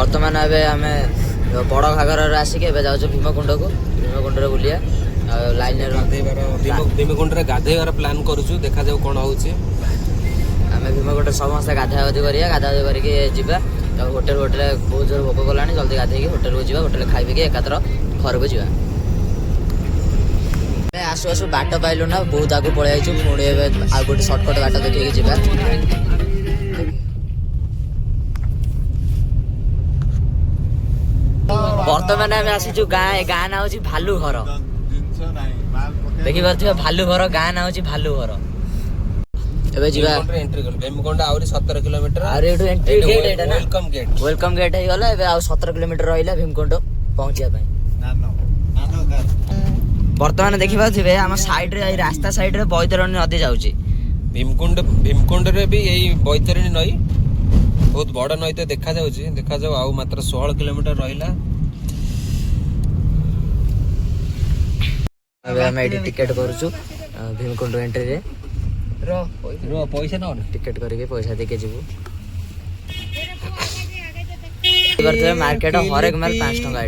बर्तमान एबे आमे बड़ घागर आसिक जाऊँ भीमकुंड को भीमकुंड बुलिया लाइन भीमकुंड गाधेबार प्लान करूँ देखा जाऊ कौन होची आम भीमकुंड समस्त गाधागाधि करिया गाधागाधि करके जीवा होटेल होटेल बहुत जोर भोक कलानी जल्दी गाधेकी होटेल को जीवा होटेल खाई एकाथर घर को जीवा आसु आसु बाट पाइलु ना बहुत आगु पलि आइछु पुणी आ गोटे सर्टकट बाट देखिए जीवा बर्तमान आम आसीचु गाँ ना हूँ भालू घर देखि पार्थिबा भालू घर गाँ ना हूँ भालू घर एबे जीवा एंट्री कर भीमकुंड आउरी 17 किलोमीटर आरे एठो एंट्री गेट एटा ना वेलकम गेट हे गला एबे आ 17 किलोमीटर रहिला भीमकुंड पहुंचिया पई वर्तमान देखि पार्थिबे हम साइड रे रास्ता साइड रे बैतरणी नदी जाउची भीमकुंड रे भी यही बैतरणी नई बहुत बड़ नई तो देखा जाऊ आउ मात्र 16 किलोमीटर रहिला अबे हम एडी टिकट करूछु भीमकुंड एंट्री रे रो पैसा न टिकट करके पैसा देके जीवु करते मार्केट हर एक माल 5 टका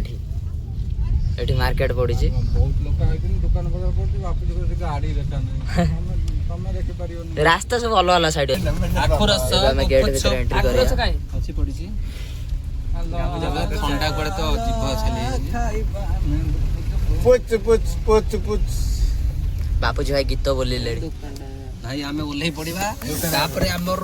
एठी मार्केट पड़ी छी बहुत लोग आइतिन दुकान बाजार पड़ी वापस से गाड़ी देखा नहीं तमे देखे परियो रास्ता सब अलग अलग साइड आखो रास्ता हम गेट भीतर एंट्री करिया अच्छी पड़ी छी ठंडा करे तो जीव छले पुच बापूजी भाई गीत बोली ले भाई आमे ओल्हे पड़ीबा तापर हमर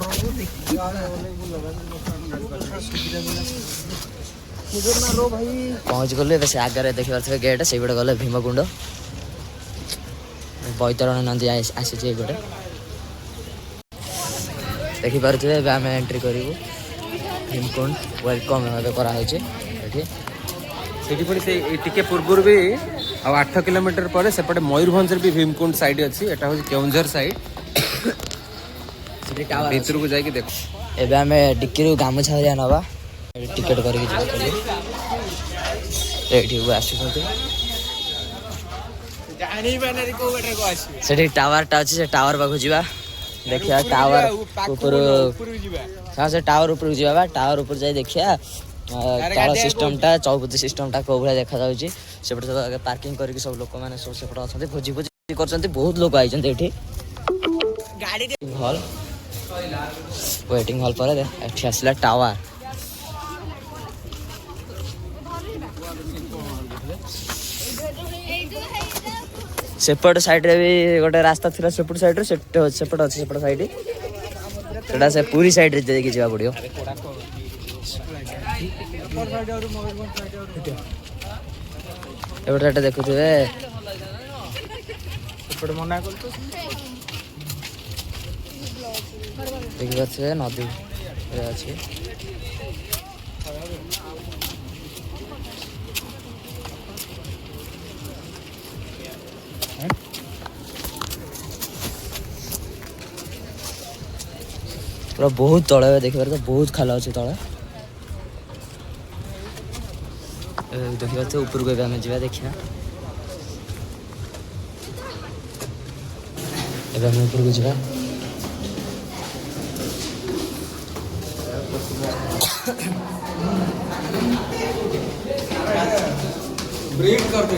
पहुँच गलु ए आगे देखिए गेट से गले भीमकुंड बैतरणी नदी आसी गोटे देखिपे आम एंट्री करूँ भीमकुंड वेलकम टिके पूर्व भी 8 किलोमीटर पर सेपटे मयूरभंज भी भीमकुंड साइड अच्छी एटा हो केउंझर साइड भीतर को जाके देखो एबे आम डिक्की गामुछा हरिया नवा टिकेट करके से टावर टा अच्छे से टावर पाखु जा देखिया टावर ऊपर हाँ से टावर ऊपर जावा टावर ऊपर जाए देखिया तार सिस्टम टा चौपती सिस्टम टा को भाई देखा जाउची सेपटे सब पार्किंग करके सब लोक माने सब सेपटे अछंती भोजी भोजी करछंती बहुत लोग आइछंती एठी गाड़ी हॉल वेटिंग हॉल पर एठी आसला टावर सेपट साइड रे भी गोटे रास्ता थिला सेपट साइड रे सेपट अछि सेपट साइड एटा से पूरी साइड रे देखि जावा पड़ियो एटा देखुथिबे सेपट मना करतो देखि पाछे नदी रे अछि पूरा बहुत तले देखिए तो बहुत खाला अच्छे तले देखिए ऊपर को आम जा देखिए ऊपर को जा ब्रेक कर दे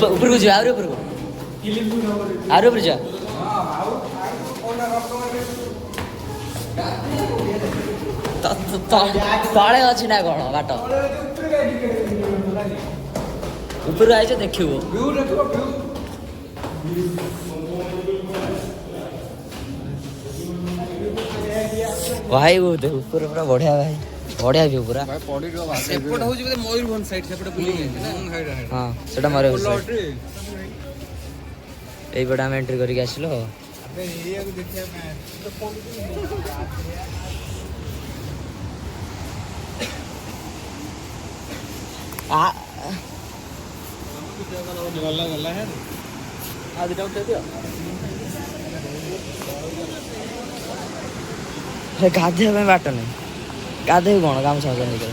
ऊपर को जा ऊपर को आरो ऊपर जा तले अच्छी ना कौन बाट ऊपर आइछ देखिबो भाई वो ऊपर पूरा बढ़िया भाई बढ़िया व्यू पूरा सेपट होजी बे मयूरभंज साइड सेपट बुली गई ना हां सेटा मयूरभंज साइड एई बडा हम एंट्री करके आसिलो अबे एरिया को देखिया मैं आ गला है आज डाउट दे दियो गाधे में बाट नहीं गाधे कौन काम साजा नहीं कर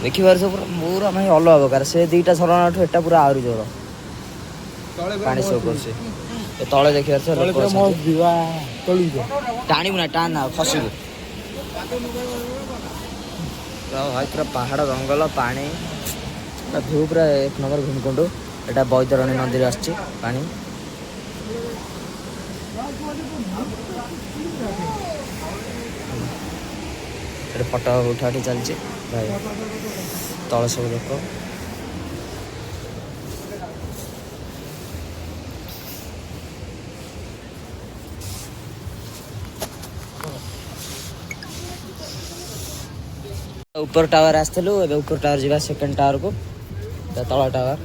देखिबार सब पूरा मैं अलग प्रकार से दुईटा झरना एटा पूरा आउरी जोर पानी शो करछे ତଳେ ଦେଖିବାର ଟାଣିବୁ ନା ଟାଣ ନା ଖସିବୁ। ଭାଇ ପୁରା ପାହାଡ଼ ଜଙ୍ଗଲ ପାଣି ପୁରା ଭିଉ ପୁରା 1 ନମ୍ବର ଭୀମକୁଣ୍ଡ। ଏଇଟା ବୈତରଣୀ ନଦୀରେ ଆସିଛି ପାଣି। ଏଠି ଫଟୋ ଉଠାଉଠି ଚାଲିଛି ଭାଇ। ତଳେ ସବୁ ଲୋକ ऊपर टावर आसलु ए ऊपर टावर जा सेकेंड टावर को तल टावर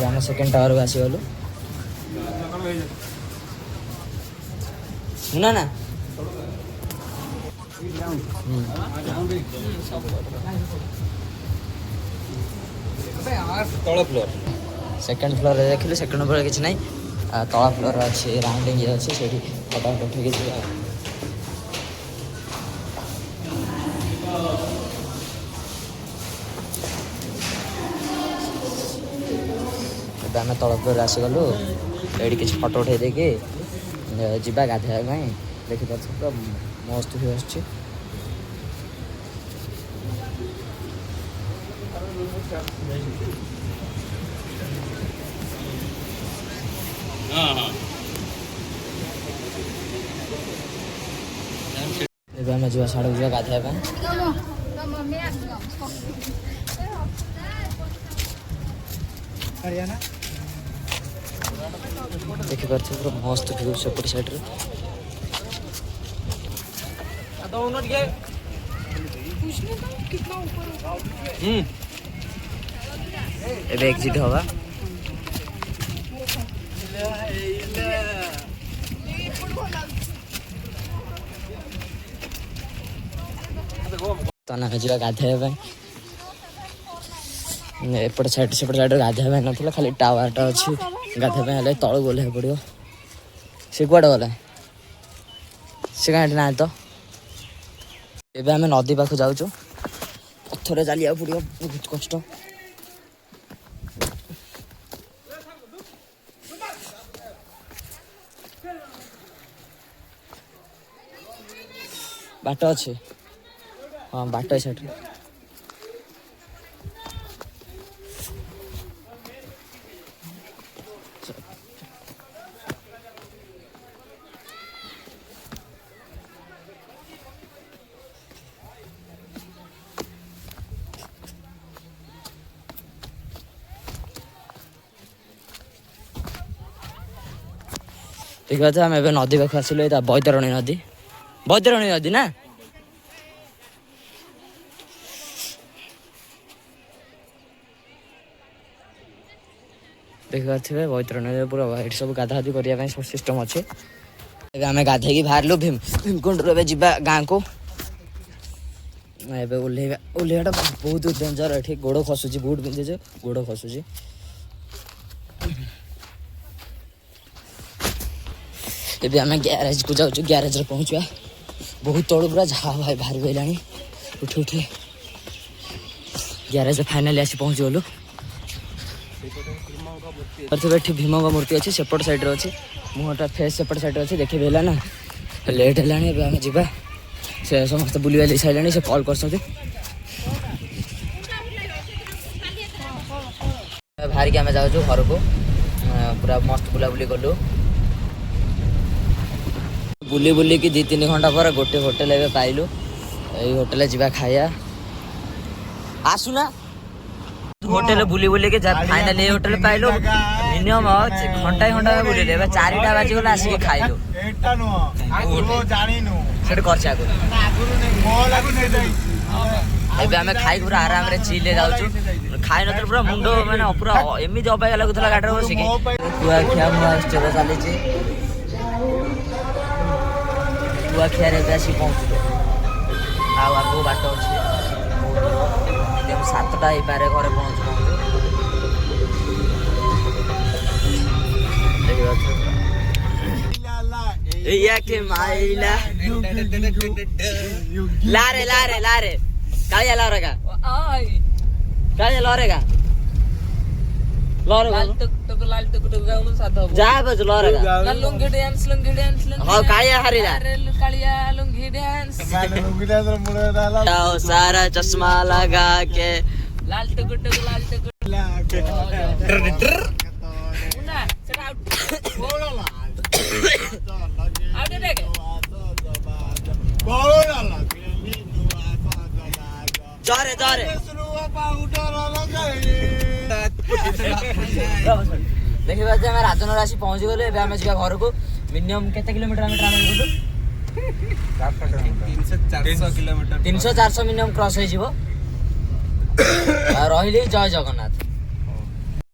आम सेकेंड टावर को आसीगलु ना ना तल फ्लोर सेकेंड फ्लोर देखिलु सेकेंड फ्लोर किसी ना तला फ्लोर अच्छे राउंडिंग ये अच्छे से फटा उठे आम तल फ्लोर आसीगलु ये किसी फटो उठे देके जीवा गाधोवा देखिपार पूरा मस्त भी आस आम जा साढ़े जा गाधोवा देखिपार पूरा मस्त व्यू सेपट साइड एग्जिट हवा तना जा गाधोवा एपट साइड सेपट साइड गाधोवा ना खाली टावरटा अच्छी गाधोवा तल गले पड़ो सी कूड़े गला सी कहीं ना तो एबे आम नदी पाख जाऊँ पथर चलिया पड़ो बहुत कष्ट बाट अच्छे हाँ बाट साइड ठीक है आम ए नदी पाख आसलु बैतरणी नदी ना देखिए बैतरणी पूरा ये सब गाधागाधि करने सब सिस्टम अच्छे आम गाधे बाहर भीमकुंड जा गाँ को ओह्लैवाटा बहुत डेंजर ये गोड़ खसुची बुट पिंधे गोड़ खसुची एबे आम ग्यारेज को जाऊँ ग्यारेज पहुँचा बहुत तलू पूरा झा भाई बाहर पड़ा उठे उठे ग्यारेज फाइनाली आसी पहुँच गलु भीम का मूर्ति अच्छी सेपट साइड अच्छी मुहटा फेस सेपट साइड अच्छी देखे है ना लेट है आम जा से समस्त बुले बाली सारे से कॉल कर बाहर के आम जाऊँ घर को पूरा मस्त बुलाबुली कलु बुली बुली की 2-3 घंटा पर गोटे होटेल ए पाइलु यही होटेल जा खाया आसुना होटेल बुली बुली के फाइनाली होटेल पाइलु मिनिमम घंटा घंटा बुले 4टा बाजिगला आसिक खाइलु एबे आम खाई पूरा आराम रे चिल जाऊँ खाई न पूरा मुंड मैंने पूरा एमती अबाग्या लगुला गाड़ी बसिक कुआखिया महोत्सव चली कुआखिया आसी पहुँचलु आगो बाट अच्छे 7ଟା ହେଇପାରେ ଘରେ ପହଞ୍ଚୁ ପହଞ୍ଚୁ। ଏଇଆ କେ ମାଇଲା ଲାରେ ଲାରେ ଲାରେ କାଳିଆ ଲରେଗା କାଳିଆ ଲରେଗା ଯା ବଜ ଲରେଗା ହଁ କାଳିଆ ହାରିଲା सारा चश्मा लगा के लाल टुकु जोरे जोरे देखिए बाजे हम राजनगर आसी पहुंच गले एबे हम जिबा घर को मिनिमम केते किलोमीटर हम ट्रैवल करू 300-400 मिनिमम क्रॉस हो रही जय जगन्नाथ।